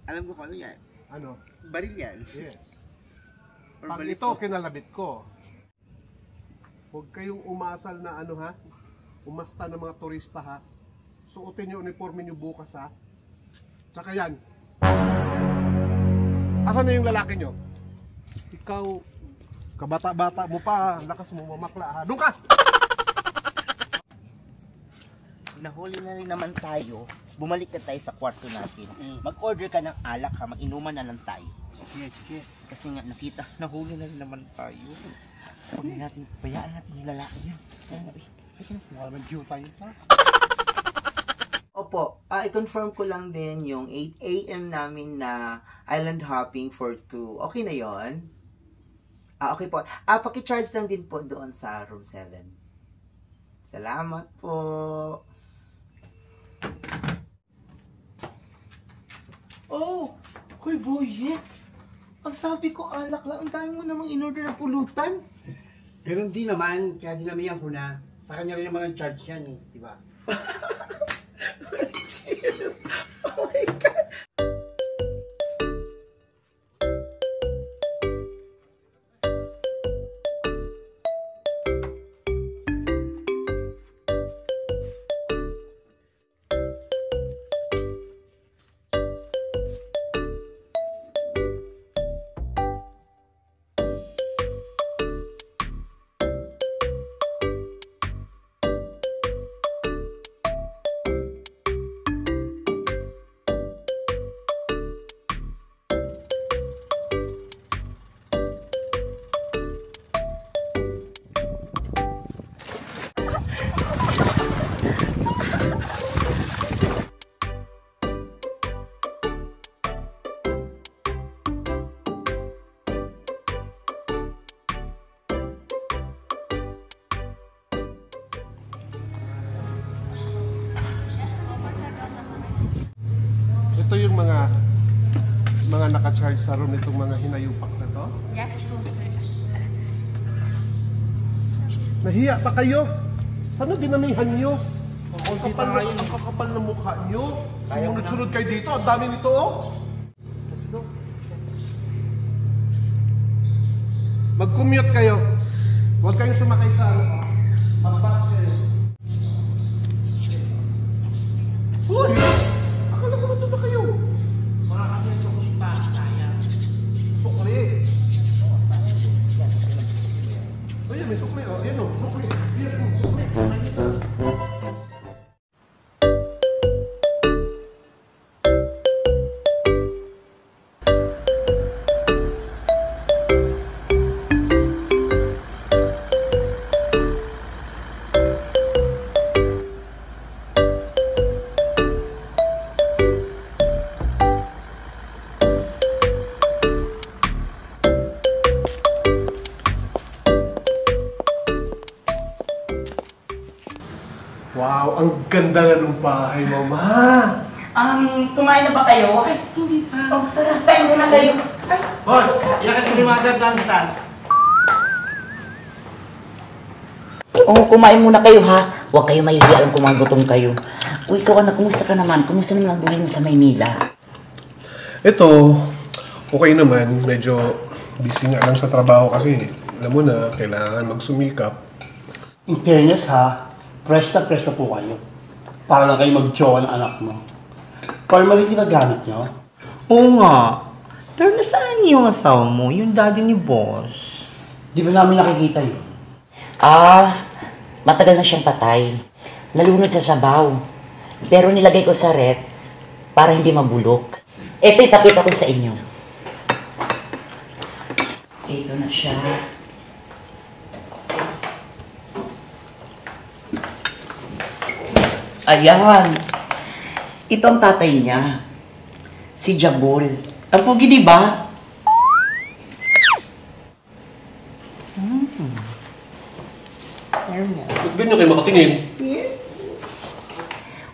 Alam ko kung ano yan. Ano? Baril yan. Yes. Or Pag balisto. ito, kinalabit ko. Huwag kayong umasal na ano ha, umasta ng mga turista ha. Suotin yung uniforme nyo bukas ha. Tsaka yan. Asan na yung lalaki nyo? Ikaw, kabata-bata mo pa, lakas mo mamakla ha. Doon ka! Nahuli na rin naman tayo. Bumalik na tayo sa kwarto natin. Mag-order ka ng alak ha, mag-inuman na lang tayo. Sige. Kasi nga nakita, nahuli na rin naman tayo. Huwag natin, bayaan natin yung lalaki yan. Wala man due tayo ha. Opo, i-confirm ko lang din yung 8 AM namin na island hopping for 2. Okay na yon? Okay po. Paki-charge lang din po doon sa room 7. Salamat po. Oh, hoy boy, ang sabi ko alak lang, ang dami mo namang in-order na pulutan. Ganun din naman, kaya dinamihan ko na. Sa kanya rin naman ang charge yan, di ba? Oh my God. Ito yung mga naka-charge sa room nitong mga hinayupak na to. Yes, po, sir. Nahiya pa kayo? Sana dinamihan nyo? Ang kakapal na mukha nyo. Sumunod-sunod kayo dito. Ang dami nito oh. Mag-commute kayo. Huwag kayong sumakay sa ano. Mag-bus kayo. Uy! Akala ko ba ba kayo? Mga kasi sukli pa, sayang. Sukli. Ayan, may sukli. Oh, ayan o, sukli. Ayan o, sukli. Wow, ang ganda nga ng bahay mo, ma. Kumain na ba kayo? Ay, hindi pa. Oh, tara, kain muna kayo. Ay. Boss, ilakad ko ni Mother down sa taas. Kumain muna kayo ha. Huwag kayo mahihiya lang kung magutom kayo. Uy, ikaw anak, kumusta ka naman? Kumusta naman ang buhay mo sa Maynila? Ito, okay naman. Medyo busy nga lang sa trabaho kasi alam mo na, kailangan magsumikap. In fairness ha, press na po kayo. Para lang kayo mag-jowa ng anak mo. Formally, di ba gamit nyo? Oo nga. Pero nasaan yung asawa mo? Yung daddy ni boss? Di ba namin nakikita yun? Matagal na siyang patay. Nalunod sa sabaw. Pero nilagay ko sa rep para hindi mabulok. Ito ipakita ko sa inyo. Ito na siya. Ayan. Ito ang tatay niya. Si Jabul. Ang pugi, di ba? Ba't ganyan kayo makatingin?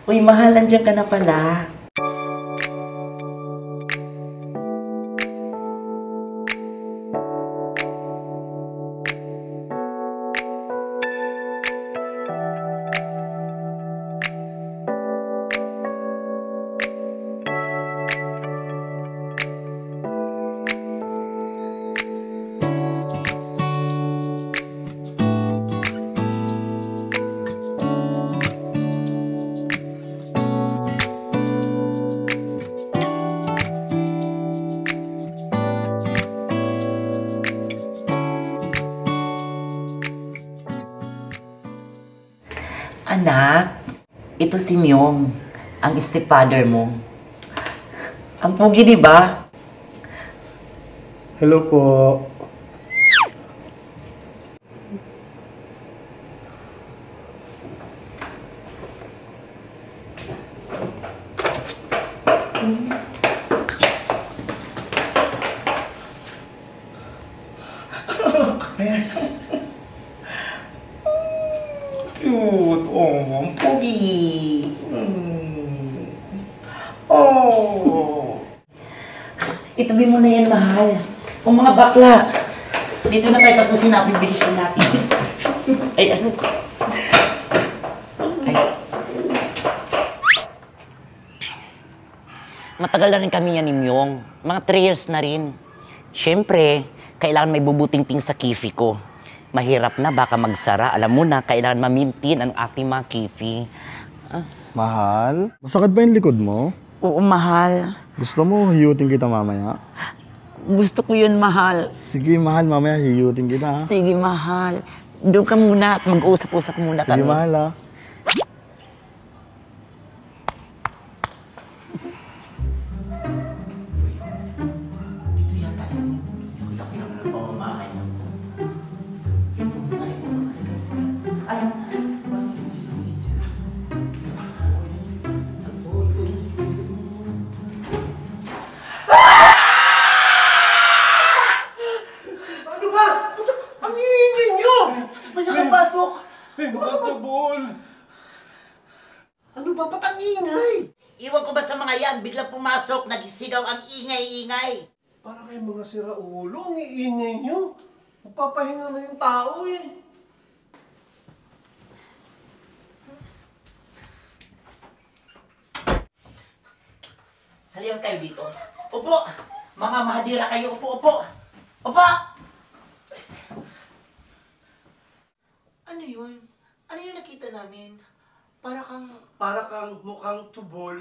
Uy, mahal, nandiyan ka na pala. Anak, ito si Myong, ang stepfather mo. Ang pugi, di ba? Hello po. Cute. Oh, ang pugi. Oh. Itabi mo na yan, mahal. O mga bakla. Dito na tayo tapusin natin. Bilisan natin. Ay, ano? Ay. Matagal na rin kami yan ni Myong. Mga 3 years na rin. Siyempre, kailangan may bubuting-ting sa kifi ko. Mahirap na, baka magsara. Alam mo na, kailangan ma-maintain ang ating mga kifi. Mahal? Masakit ba yung likod mo? Oo, mahal. Gusto mo hiyutin kita mamaya? Gusto ko yun, mahal. Sige, mahal. Mamaya hiyutin kita, ha? Sige, mahal. Doon ka muna at mag-usap-usap muna kami. Sige, mahal, ha? Dito yata yung laki naman ng pamamahay ng po. Ito nga, ito nga sa girlfriend. Ay, Ano ba? Ang hihingi nyo! may nakapasok! Ano ba? Ba't ang ingay? Iwan ko ba sa mga yan? Biglang pumasok, nagsigaw ang ingay-ingay. Para kayong mga siraulo, ang iingay nyo. Magpapahinga na yung tao eh. Halika kayo dito. Upo! Mga mahadira kayo, upo, upo! Upo! Ano yun? Ano yung nakita namin? Para kang mukhang tubol.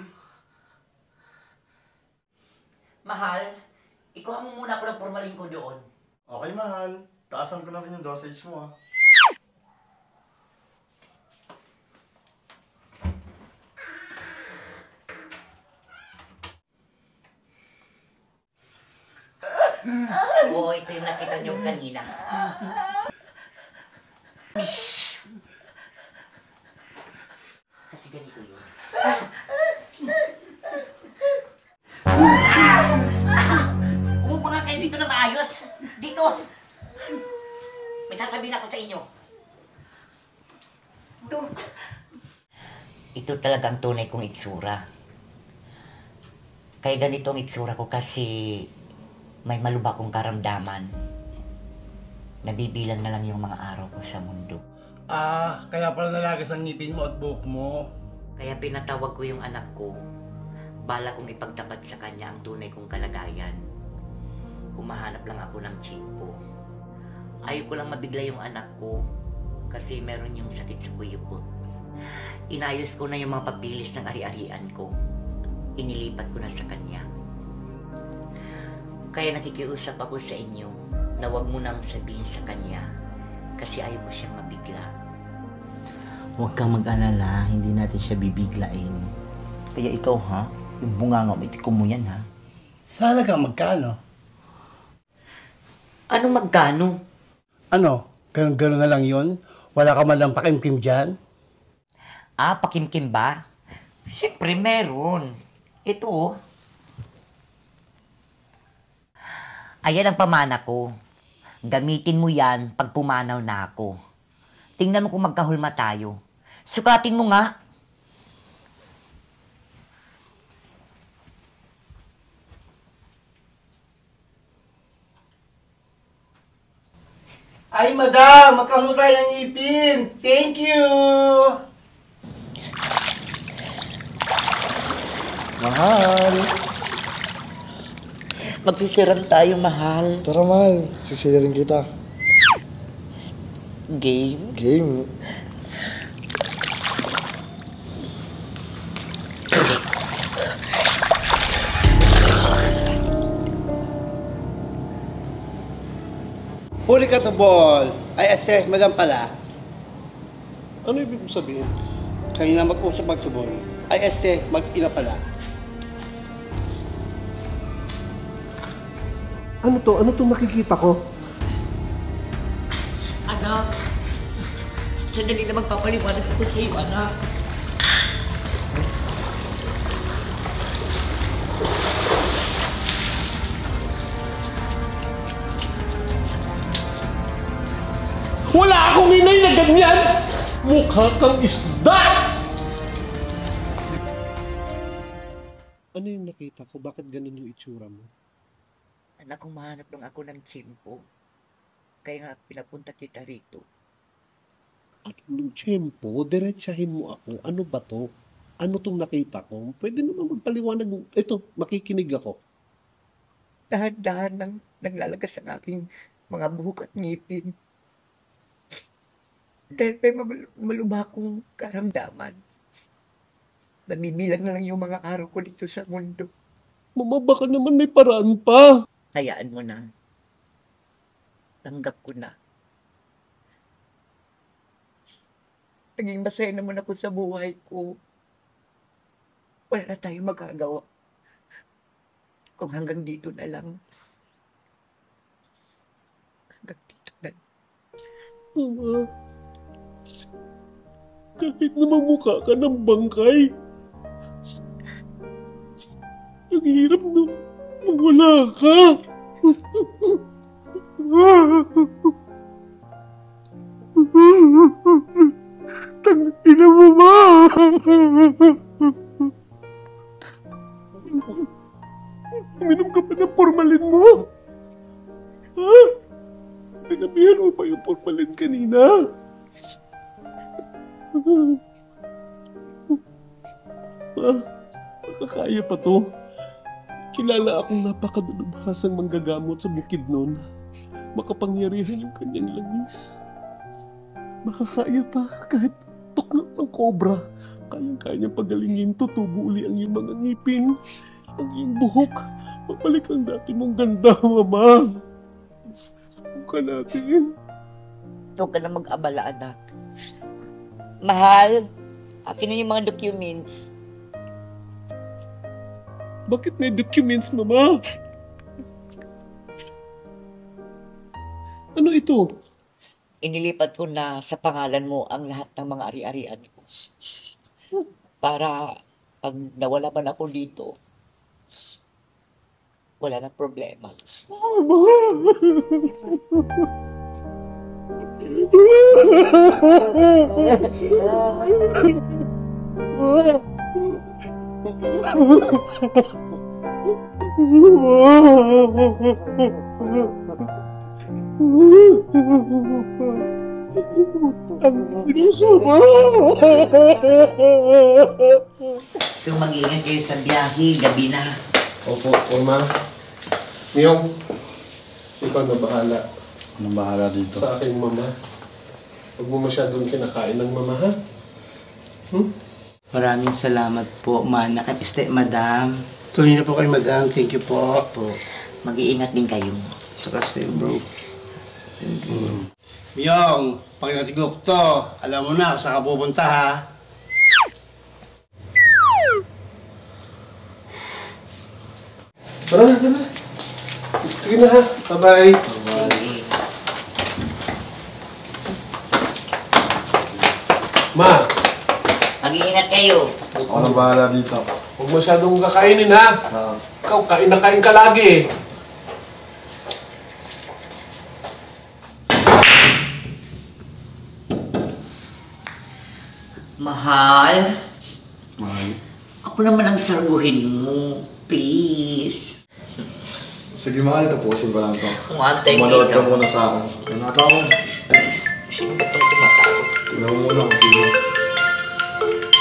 mahal. Ikuha mo muna ako ng formalin ko doon. Okay, mahal. Taasan ko na rin yung dosage mo, ha? Oo, ito yung nakita niyo kanina. Kasi ganito yun. Umupo nga kayo dito na maayos. Dito. May sasabihin ako sa inyo. Ito. ito talaga ang tunay kong itsura. Kaya ganito ang itsura ko kasi may malubha kong karamdaman. Nabibilang na lang yung mga araw ko sa mundo. Kaya pala nalagas ang ngipin mo at buhok mo. Kaya pinatawag ko yung anak ko. Bala kong ipagtapat sa kanya ang tunay kong kalagayan. Humahanap lang ako ng tsimpo. Ayaw ko lang mabigla yung anak ko kasi meron yung sakit sa kuyukot. Inayos ko na yung mga papilis ng ari-arian ko. Inilipat ko na sa kanya. Kaya nakikiusap ako sa inyo na huwag mo nang sabihin sa kanya kasi ayaw ko siyang mabigla. Huwag kang mag-alala, hindi natin siya bibiglain. Kaya ikaw ha, yung bunganga mo, itikom mo yan ha. Sana ka magkano? Anong magkano? Ano? Ganun na lang yon? Wala ka man lang pakimkim dyan? Pakimkim ba? Siyempre meron. Ito oh. Ayan ang pamana ko. Gamitin mo yan pag pumanaw na ako. Tingnan mo kung magkahulma tayo. Sukatin mo nga. Ay, madam! Magkahulma tayo ng ngipin! Thank you! Mahal! Magsisiran tayo, mahal. Tara, mahal. Sisirin kita. Game? Game. Huli ka to ball. Ay, madam pala. Ano ibig mo sabihin? Kayo na mag-usap magsubol. Ay, mag-ina pala. Ano to? Ano to nakikita ko? Anak, sandali na magpapaliwanag ako sa iyo, anak. Wala akong inay na ganyan! Mukha kang isda! Ano yung nakita ko? Bakit ganun yung itsura mo? Anak, humahanap lang ako ng tsimpo. Kaya nga pinapunta kita rito. At nung tiyempo, diretsahin mo ako. Ano ba to? Ano tong nakita ko? Pwede naman magpaliwanag. Ito, makikinig ako. Dahan-dahan nang naglalagas ang aking mga buhok at ngipin. Dahil may malubha akong karamdaman. Nabibilang na lang yung mga araw ko dito sa mundo. Mama, baka naman may paraan pa. Hayaan mo na. Tanggap ko na. Naging masaya naman ako sa buhay ko. Wala na tayong magagawa. Kung hanggang dito na lang. Hanggang dito na. Mama, kahit na mamukha ka ng bangkay, ang hirap na wala ka. Tangina mo ba? Uminom ka pa ng formalin mo? Ha? Tinabihan mo pa yung formalin kanina? Makakaya pa to. Kilala akong napakadulubhasang manggagamot sa bukid nun. Makapangyarihan yung kanyang langis. Makakaya pa kahit tuklap ng kobra. Kayang-kaya niyang pagalingin, tutubo uli ang iyong mga ngipin, ang iyong buhok. Mabalik ang dati mong ganda, Mama. Subukan natin. Huwag ka na mag-abala, anak. Mahal, akin na yung mga documents. Bakit may documents, Mama? Ano ito? Inilipat ko na sa pangalan mo ang lahat ng mga ari-arian ko. Para pag nawala man ako dito, wala na problema. Mama! So mag-iingat kayo sa biyahe, gabi na. Opo, Oma. Miyong, ikaw na bahala Anong bahala dito? sa aking mama. Huwag mo masyadong kinakain ng mama, ha? Maraming salamat po, Madam. Tuloy na po kay Madam. Thank you po. Mag-iingat din kayo. Saka sa'yo, bro. Miyong, pag natiglok to, alam mo na kung saan ka pupunta, ha? Tara na, tara. Sige na, ha? Bye-bye. Ma, Mag-iingat kayo. Ako na bahala dito. huwag masyadong kakainin, ha? Ikaw, kain na kain ka lagi, eh. Mahal, Mahal. ako naman ang sarguhin mo. Please. Sige mahal, tapusin ba lang ito? Umantay Manood ka dito. muna sa akin. Ay, nakatawag. Sino ba itong tumatawag? Tignan mo muna kung sino.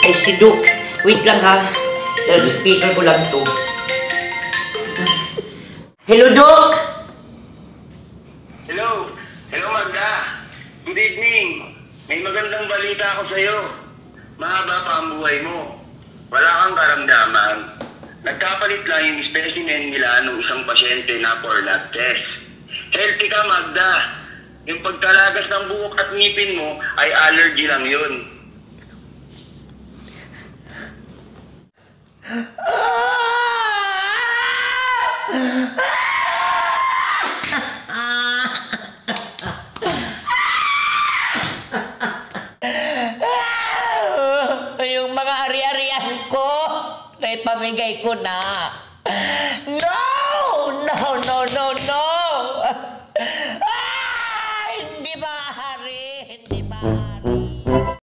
Ay, si Duke. Wait lang ha. Dahil speaker ko lang to. Hello, Duke! Hello! Hello, Magda! Good evening! May magandang balita ako sa'yo. Mahaba pa ang buhay mo. Wala kang karamdaman. Nagkapalit lang yung specimen nila ng isang pasyente na for lab test. Healthy ka, Magda. Yung pagkalagas ng buhok at ngipin mo ay allergy lang yun. Yung mga ari-arian ko, naipamigay ko na. No!